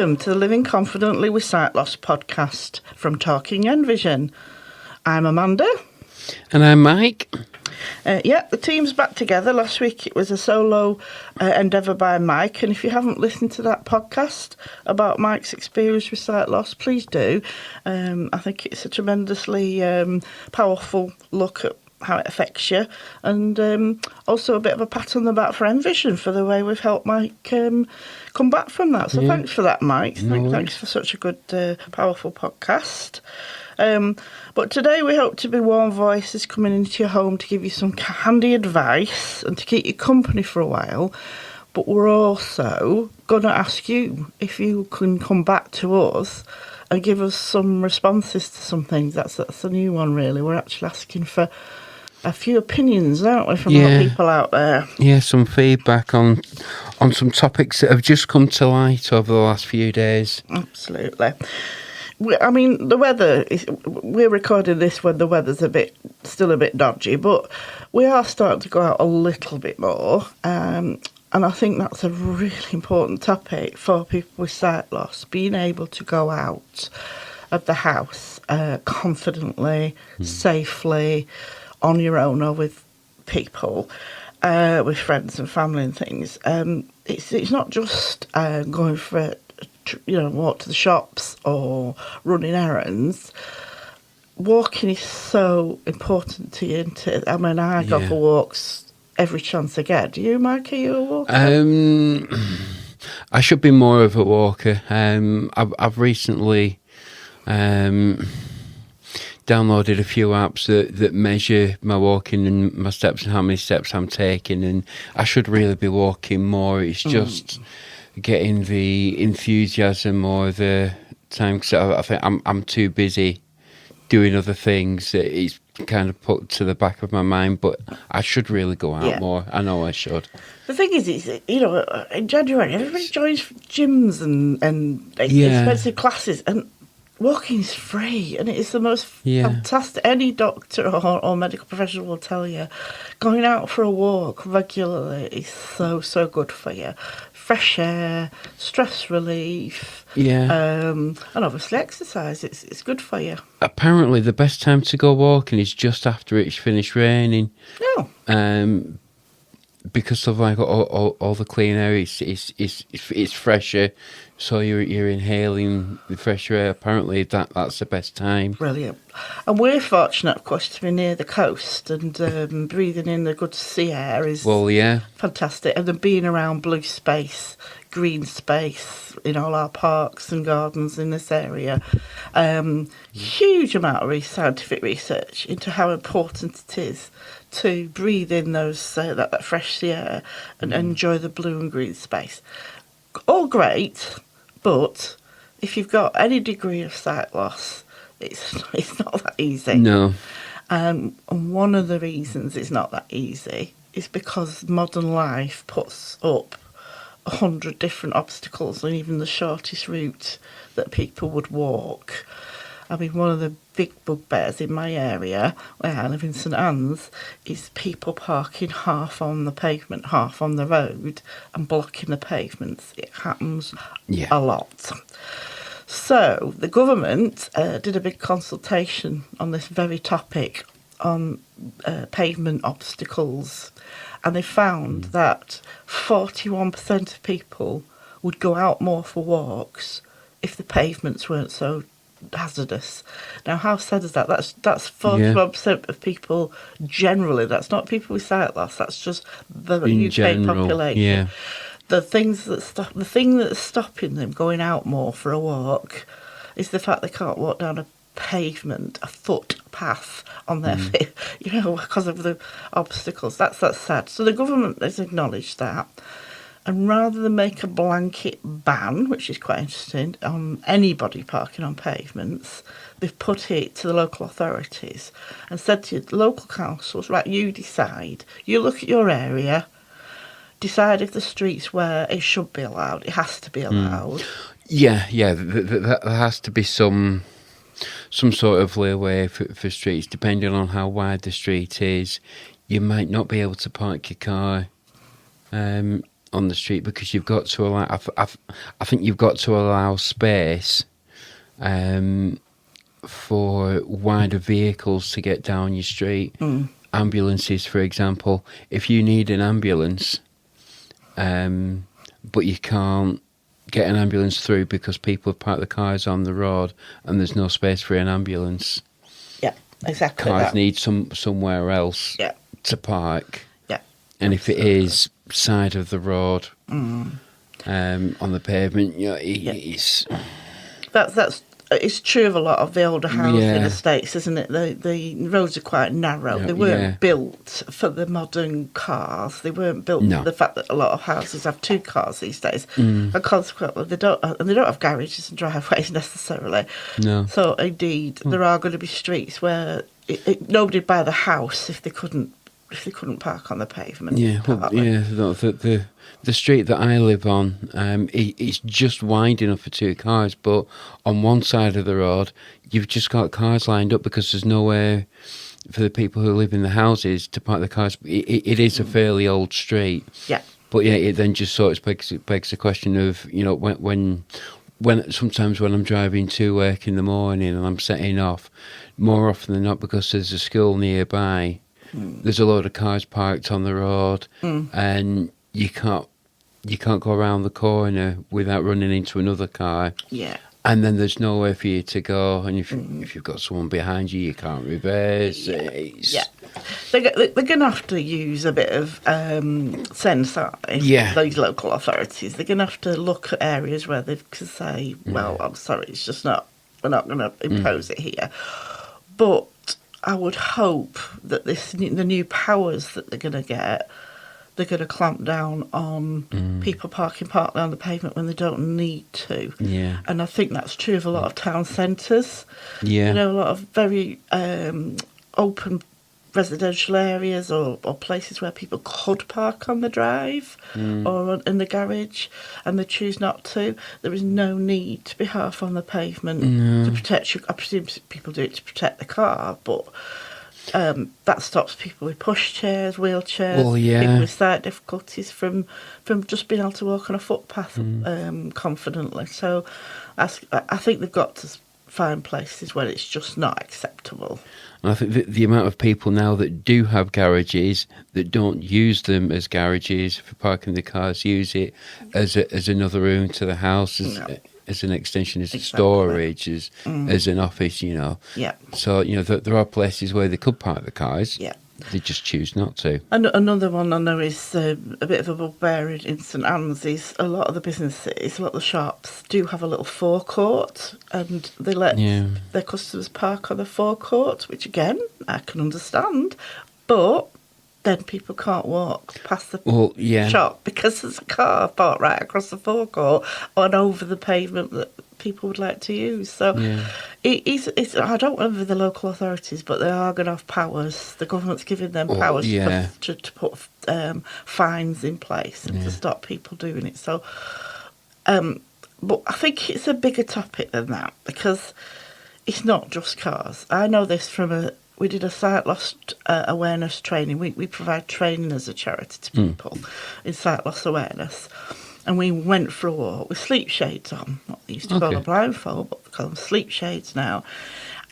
welcome to the Living Confidently with Sight Loss podcast from Talking and Vision. I'm Amanda. And I'm Mike. The team's back together. Last week it was a solo endeavour by Mike, and if you haven't listened to that podcast about Mike's experience with sight loss, please do. I think it's a tremendously powerful look at how it affects you, and also a bit of a pat on the back for Envision for the way we've helped Mike come back from that. So thanks for that, Mike. Thanks for such a good, powerful podcast. But today we hope to be warm voices coming into your home to give you some handy advice and to keep you company for a while. But we're also going to ask you if you can come back to us and give us some responses to some things. That's a new one, really. We're actually asking for a few opinions, aren't we, from our people out there? Yeah, some feedback on some topics that have just come to light over the last few days. Absolutely. I mean, the weather, we're recording this when the weather's still a bit dodgy, but we are starting to go out a little bit more. And I think that's a really important topic for people with sight loss, being able to go out of the house confidently, safely, on your own or with people, with friends and family and things. It's not just going for walk to the shops or running errands. Walking is so important to you, isn't it? I mean, I go for walks every chance I get. Do you, Mike? Are you a walker? I should be more of a walker. I've recently downloaded a few apps that measure my walking and my steps and how many steps I'm taking, and I should really be walking more. It's just getting the enthusiasm or the time, because I think I'm too busy doing other things that it's kind of put to the back of my mind, but I should really go out more. I know I should. The thing is, in January, everybody joins gyms and expensive classes, and walking is free, and it is the most fantastic. Any doctor or medical professional will tell you, going out for a walk regularly is so good for you. Fresh air, stress relief, and obviously exercise. It's good for you. Apparently, the best time to go walking is just after it's finished raining. No. Because of like all the clean air, it's fresher, so you're inhaling the fresh air. Apparently, that's the best time. Brilliant. And we're fortunate, of course, to be near the coast, and breathing in the good sea air is fantastic. And then being around blue space, green space in all our parks and gardens in this area. Huge amount of scientific research into how important it is to breathe in those that fresh sea air and enjoy the blue and green space. All great, but if you've got any degree of sight loss, it's not that easy. No. And one of the reasons it's not that easy is because modern life puts up 100 different obstacles on even the shortest route that people would walk. I mean, one of the big bugbears in my area, where I live in St Anne's, is people parking half on the pavement, half on the road, and blocking the pavements. It happens a lot. So the government did a big consultation on this very topic on pavement obstacles, and they found that 41% of people would go out more for walks if the pavements weren't so hazardous. Now, how sad is that? That's 41% of people generally. That's not people with sight loss. That's just the UK population. Yeah. The thing that's stopping them going out more for a walk is the fact they can't walk down a pavement, a footpath on their feet, because of the obstacles. That's sad. So the government has acknowledged that. And rather than make a blanket ban, which is quite interesting, on anybody parking on pavements, they've put it to the local authorities and said to the local councils, right, you decide. You look at your area, decide if the streets where it should be allowed, it has to be allowed. Yeah, there has to be some sort of leeway for streets, depending on how wide the street is. You might not be able to park your car on the street, because you've got to allow. I think you've got to allow space for wider vehicles to get down your street. Ambulances, for example. If you need an ambulance, but you can't get an ambulance through because people have parked the cars on the road and there's no space for an ambulance. Yeah, exactly. Cars need somewhere else to park. Yeah. And if it is side of the road, on the pavement, it's... It's true of a lot of the older housing estates, isn't it? The roads are quite narrow. They weren't built for the modern cars. They weren't built for the fact that a lot of houses have 2 cars these days, and consequently they don't have garages and driveways necessarily. No. So indeed, there are going to be streets where nobody'd buy the house if they couldn't park on the pavement. Yeah, the street that I live on, it's just wide enough for 2 cars, but on one side of the road, you've just got cars lined up because there's nowhere for the people who live in the houses to park the cars. It is a fairly old street. Yeah. But it then just sort of begs the question of, when sometimes when I'm driving to work in the morning and I'm setting off, more often than not, because there's a school nearby, there's a load of cars parked on the road, and you can't go around the corner without running into another car. Yeah. And then there's nowhere for you to go, and if you've got someone behind you, you can't reverse. Yeah. They're going to have to use a bit of sense, aren't they? Yeah. Those local authorities. They're going to have to look at areas where they can say, well, I'm sorry, it's just not, we're not going to impose it here. But I would hope that the new powers that they're going to get, they're going to clamp down on people parking partly on the pavement when they don't need to. Yeah. And I think that's true of a lot of town centres. Yeah. A lot of very open residential areas or places where people could park on the drive or in the garage, and they choose not to. There is no need to be half on the pavement to protect you. I presume people do it to protect the car, but that stops people with pushchairs, wheelchairs, people with sight difficulties from just being able to walk on a footpath confidently. So I think they've got to find places where it's just not acceptable. And I think the amount of people now that do have garages that don't use them as garages for parking the cars, use it as another room to the house, as an extension, as storage, as an office, Yeah. So, there are places where they could park the cars. Yeah. They just choose not to. And another one I know is a bit of a bugbear in St Anne's is a lot of the businesses, a lot of the shops do have a little forecourt, and they let their customers park on the forecourt, which again, I can understand, but then people can't walk past the shop because there's a car parked right across the forecourt and over the pavement that people would like to use. So it's I don't know the local authorities, but they are going to have powers. The government's giving them powers to put fines in place and to stop people doing it. So, but I think it's a bigger topic than that, because it's not just cars. I know this from we did a sight loss awareness training. We provide training as a charity to people in sight loss awareness. And we went for a walk with sleep shades on. Not they used to call them blindfold, but they call them sleep shades now.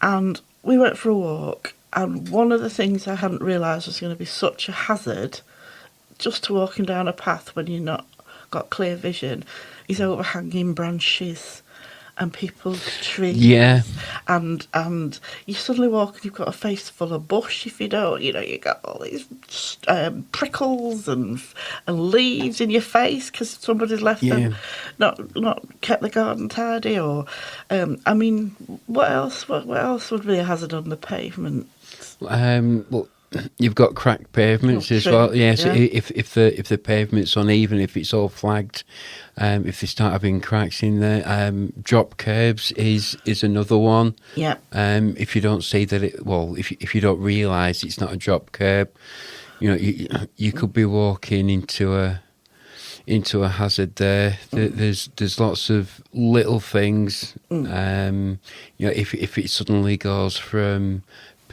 And we went for a walk, and one of the things I hadn't realised was going to be such a hazard, just to walking down a path when you're not got clear vision, is overhanging branches and people's trees. Yeah. And you suddenly walk and you've got a face full of bush if you don't. You got all these prickles and leaves in your face because somebody's left them, not kept the garden tidy. Or, what else would be a hazard on the pavement? Well, you've got cracked pavements as well. Yeah, so if the pavement's uneven, if it's all flagged, if they start having cracks in there, drop curbs is another one. Yeah. If you don't see that if you don't realise it's not a drop curb, you could be walking into a hazard there. There's lots of little things. If it suddenly goes from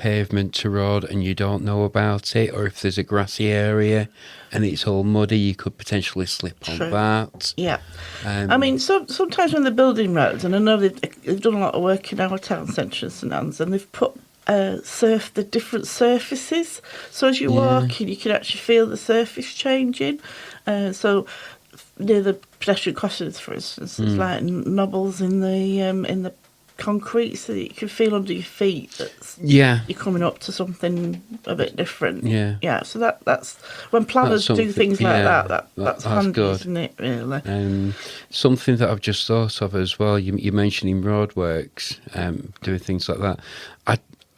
pavement to road and you don't know about it, or if there's a grassy area and it's all muddy, you could potentially slip on that. Yeah. I mean, sometimes when they're building roads, and I know they've done a lot of work in our town centre and St Anne's, and they've put the different surfaces. So as you're walking, you can actually feel the surface changing. So near the pedestrian crossings, for instance, there's like knobbles in the concrete, so that you can feel under your feet that you're coming up to something a bit different. So that's when planners do things like that's handy, good. Isn't it, really? Something that I've just thought of as well, you're mentioning roadworks, doing things like that.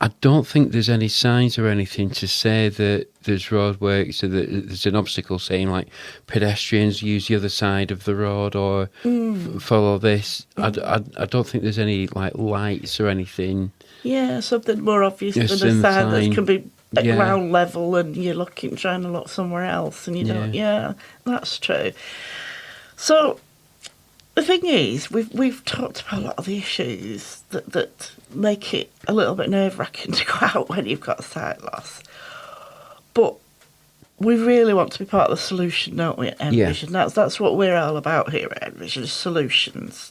I don't think there's any signs or anything to say that there's roadworks, or that there's an obstacle saying like pedestrians use the other side of the road or follow this. I don't think there's any like lights or anything. Yeah, something more obvious than a sign that can be at ground level and you're trying to look somewhere else and you don't. Yeah, that's true. So the thing is, we've talked about a lot of the issues that make it a little bit nerve-wracking to go out when you've got sight loss. But we really want to be part of the solution, don't we, at Envision? That's what we're all about here at Envision, solutions.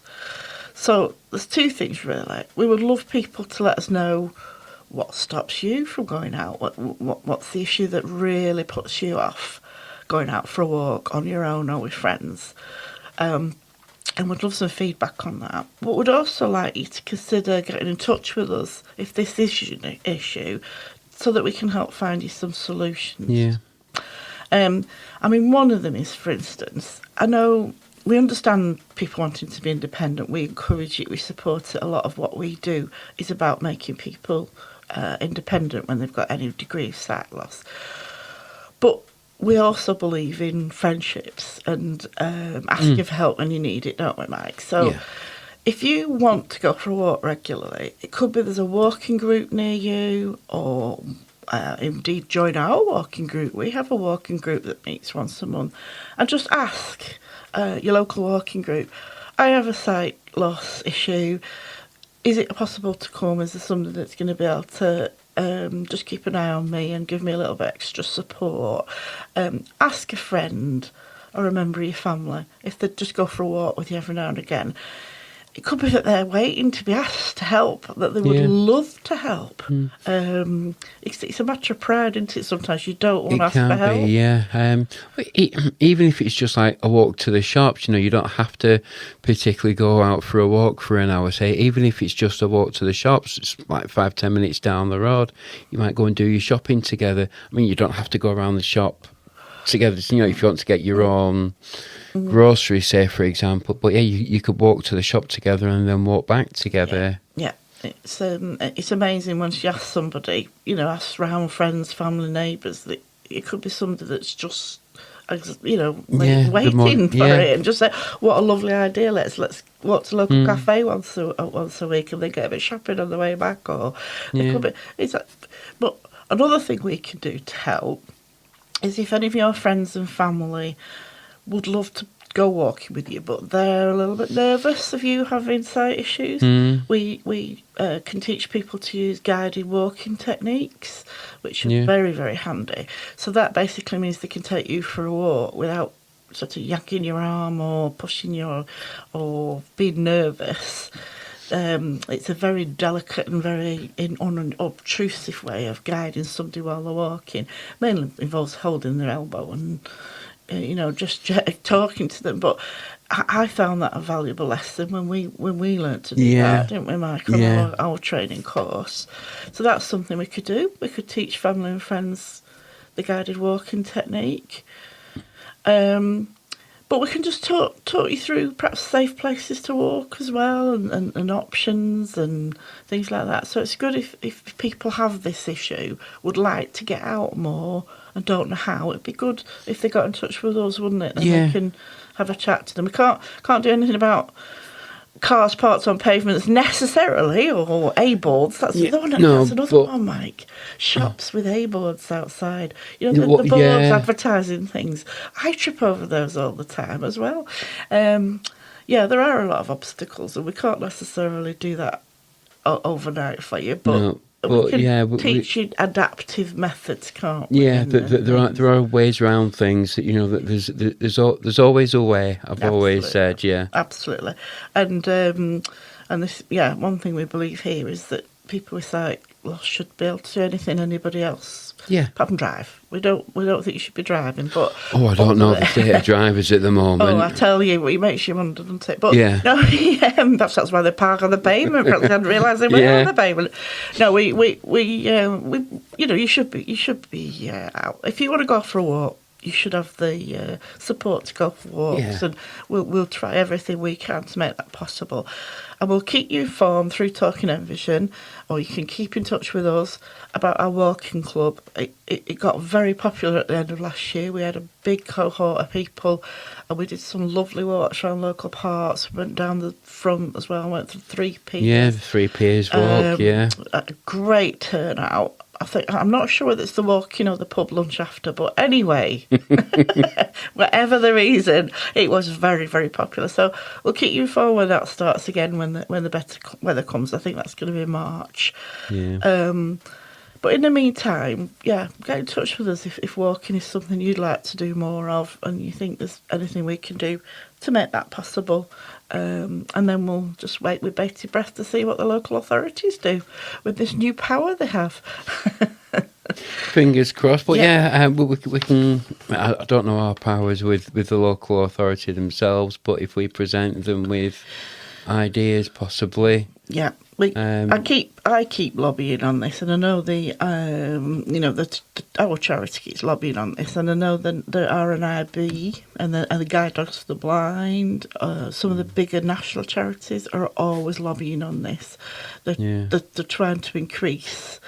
So there's two things, really. We would love people to let us know what stops you from going out, what's the issue that really puts you off going out for a walk on your own or with friends. And we'd love some feedback on that. But we'd also like you to consider getting in touch with us if this is an issue, so that we can help find you some solutions. Yeah. I mean, one of them is, for instance, I know we understand people wanting to be independent. We encourage it, we support it. A lot of what we do is about making people independent when they've got any degree of sight loss. But we also believe in friendships and asking for help when you need it, don't we, Mike? So if you want to go for a walk regularly, it could be there's a walking group near you, or indeed join our walking group. We have a walking group that meets once a month. And just ask your local walking group, I have a sight loss issue. Is it possible to come? Is there somebody that's going to be able to just keep an eye on me and give me a little bit extra support? Ask a friend or a member of your family if they'd just go for a walk with you every now and again. It could be that they're waiting to be asked to help, that they would love to help. It's a matter of pride, isn't it? Sometimes you don't want to ask for help. Even if it's just like a walk to the shops, you don't have to particularly go out for a walk for an hour. Say, even if it's just a walk to the shops, it's like 5-10 minutes down the road. You might go and do your shopping together. I mean, you don't have to go around the shop together. If you want to get your own groceries, say, for example. But you could walk to the shop together and then walk back together. Yeah. It's amazing once you ask somebody, ask round friends, family, neighbours, that it could be somebody that's just, waiting for it, and just say, what a lovely idea, let's walk to a local cafe once a week and then get a bit shopping on the way back. Or it could be, but another thing we can do to help is if any of your friends and family would love to go walking with you, but they're a little bit nervous of you having sight issues, we can teach people to use guided walking techniques, which are very, very handy. So that basically means they can take you for a walk without sort of yanking your arm or pushing or being nervous. It's a very delicate and very unobtrusive way of guiding somebody while they're walking. Mainly involves holding their elbow and just talking to them. But I found that a valuable lesson when we learnt to do that, didn't we, Mike, on our training course. So that's something we could do. We could teach family and friends the guided walking technique. But we can just talk you through perhaps safe places to walk as well, and options and things like that. So it's good if people have this issue, would like to get out more and don't know how. It'd be good if they got in touch with us, wouldn't it? And we can have a chat to them. We can't do anything about cars parked on pavements necessarily, or A-boards. That's another one, Mike. Shops with A-boards outside. The boards advertising things. I trip over those all the time as well. There are a lot of obstacles, and we can't necessarily do that overnight for you. But we can yeah, teach you adaptive methods, can't we? Yeah, there are ways around things. That, that there's always a way. I've always said, yeah, absolutely. And this, one thing we believe here is that people with sight loss should be able to do anything anybody else. Yeah, apart from drive. We don't think you should be driving, but I don't know the state of drivers at the moment. Oh, I tell you, it makes you wonder, doesn't it? But yeah, no, perhaps that's why they park on the pavement. Perhaps they hadn't realised they were on the pavement. No, you should be out. If you want to go for a walk, you should have the support to go for walks, and we'll try everything we can to make that possible. And we'll keep you informed through Talking Vision, or you can keep in touch with us about our walking club. It got very popular at the end of last year. We had a big cohort of people, and we did some lovely walks around local parks. We went down the front as well, went through 3 Piers. Yeah, the 3 Piers walk, A great turnout. I'm not sure whether it's the walking or the pub lunch after, but anyway, whatever the reason, it was very, very popular. So we'll keep you informed when that starts again, when the better weather comes. I think that's going to be March. Yeah. But in the meantime, get in touch with us if walking is something you'd like to do more of, and you think there's anything we can do to make that possible. And then we'll just wait with bated breath to see what the local authorities do with this new power they have. Fingers crossed. But we can. I don't know our powers with the local authority themselves, but if we present them with ideas, possibly. Yeah. I keep lobbying on this, and I know our charity keeps lobbying on this, and I know the RNIB and the Guide Dogs for the Blind, some of the bigger national charities are always lobbying on this. They're trying to increase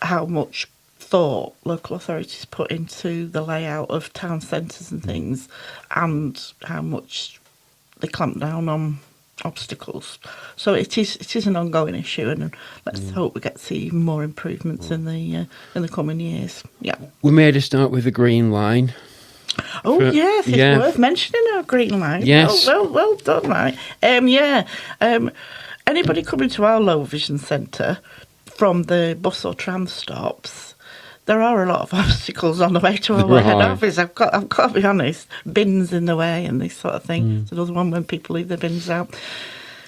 how much thought local authorities put into the layout of town centres and things, and how much they clamp down on obstacles. So it is an ongoing issue, and let's hope we get to see even more improvements in the coming years. Yeah. We made a start with the Green Line. Oh yes, it's worth mentioning our Green Line. Yes. Well done, right? Anybody coming to our low vision centre from the bus or tram stops, there are a lot of obstacles on the way to our head office. I've got to be honest. Bins in the way and this sort of thing. It's another one when people leave their bins out.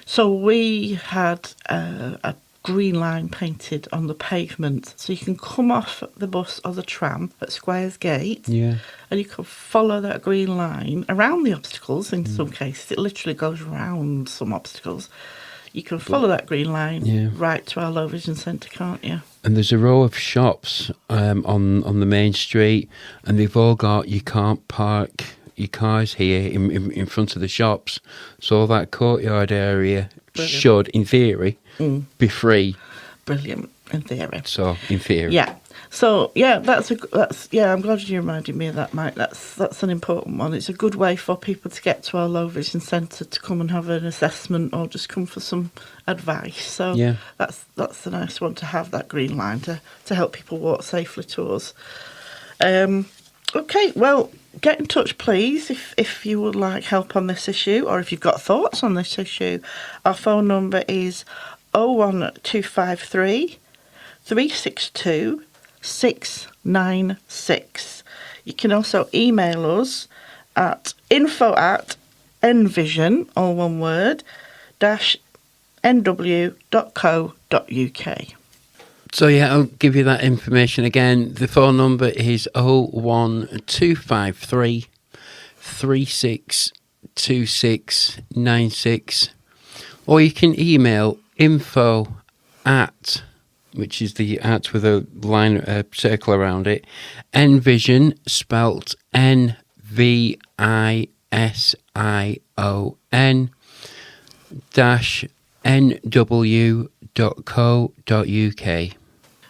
So we had a green line painted on the pavement, so you can come off the bus or the tram at Squires Gate, and you can follow that green line around the obstacles. In some cases, it literally goes around some obstacles. You can follow that green line right to our low vision centre, can't you? And there's a row of shops on the main street, and they've all got, you can't park your cars here in front of the shops. So that courtyard area should, in theory, be free. Brilliant, in theory. So, in theory. Yeah. So I'm glad you reminded me of that, Mike. That's an important one. It's a good way for people to get to our low vision centre to come and have an assessment or just come for some advice. So that's a nice one to have, that green line to help people walk safely to us. Okay, well, get in touch, please, if you would like help on this issue, or if you've got thoughts on this issue. Our phone number is 01253 362 696. You can also email us at info@nvision, all one word, -nw.co.uk. So I'll give you that information again. The phone number is 01253 362696, or you can email info@, which is the at with a line, a circle around it, nvision, spelt NVISION -nw.co.uk.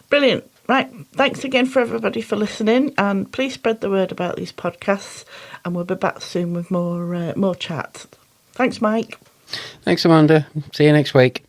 Brilliant. Right, thanks again for everybody for listening, and please spread the word about these podcasts, and we'll be back soon with more chat. Thanks, Mike. Thanks, Amanda. See you next week.